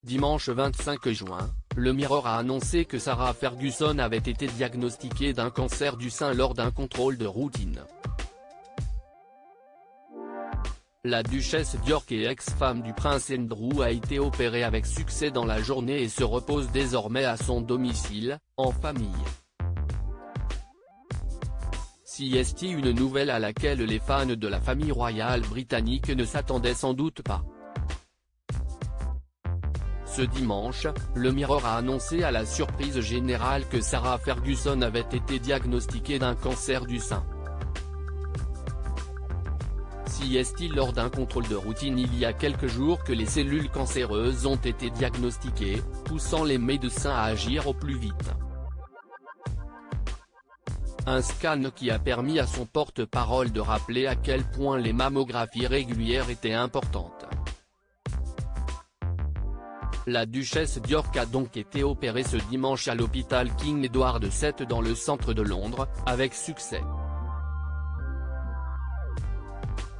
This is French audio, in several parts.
Dimanche 25 juin, le Mirror a annoncé que Sarah Ferguson avait été diagnostiquée d'un cancer du sein lors d'un contrôle de routine. La duchesse d'York et ex-femme du prince Andrew a été opérée avec succès dans la journée et se repose désormais à son domicile, en famille. C'est une nouvelle à laquelle les fans de la famille royale britannique ne s'attendaient sans doute pas. Ce dimanche, le Mirror a annoncé à la surprise générale que Sarah Ferguson avait été diagnostiquée d'un cancer du sein. C'est lors d'un contrôle de routine il y a quelques jours que les cellules cancéreuses ont été diagnostiquées, poussant les médecins à agir au plus vite. Un scan qui a permis à son porte-parole de rappeler à quel point les mammographies régulières étaient importantes. La duchesse d'York a donc été opérée ce dimanche à l'hôpital King Edward VII dans le centre de Londres, avec succès.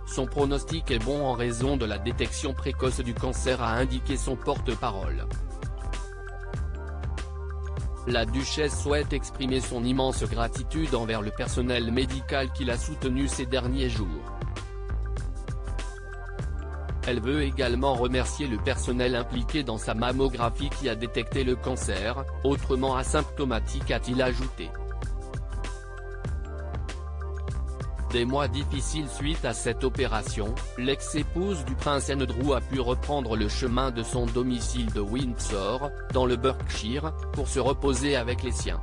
Son pronostic est bon en raison de la détection précoce du cancer, a indiqué son porte-parole. La duchesse souhaite exprimer son immense gratitude envers le personnel médical qui l'a soutenue ces derniers jours. Elle veut également remercier le personnel impliqué dans sa mammographie qui a détecté le cancer, autrement asymptomatique, a-t-il ajouté. Des mois difficiles suite à cette opération, l'ex-épouse du prince Andrew a pu reprendre le chemin de son domicile de Windsor, dans le Berkshire, pour se reposer avec les siens.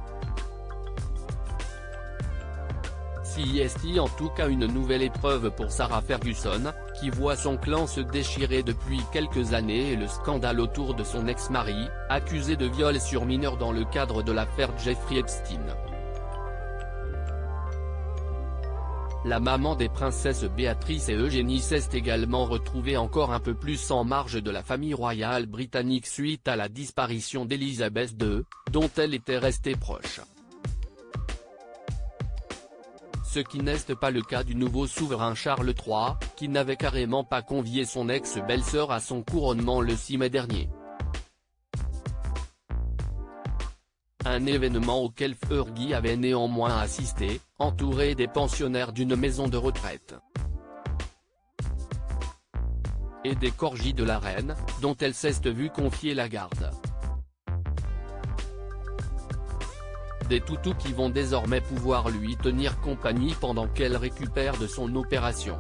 C'est en tout cas une nouvelle épreuve pour Sarah Ferguson, qui voit son clan se déchirer depuis quelques années et le scandale autour de son ex-mari, accusé de viol sur mineur dans le cadre de l'affaire Jeffrey Epstein. La maman des princesses Béatrice et Eugénie s'est également retrouvée encore un peu plus en marge de la famille royale britannique suite à la disparition d'Elisabeth II, dont elle était restée proche. Ce qui n'est pas le cas du nouveau souverain Charles III, qui n'avait carrément pas convié son ex-belle-sœur à son couronnement le 6 mai dernier. Un événement auquel Fergie avait néanmoins assisté, entouré des pensionnaires d'une maison de retraite. Et des corgis de la reine, dont elle s'est vue confier la garde. Des toutous qui vont désormais pouvoir lui tenir compagnie pendant qu'elle récupère de son opération.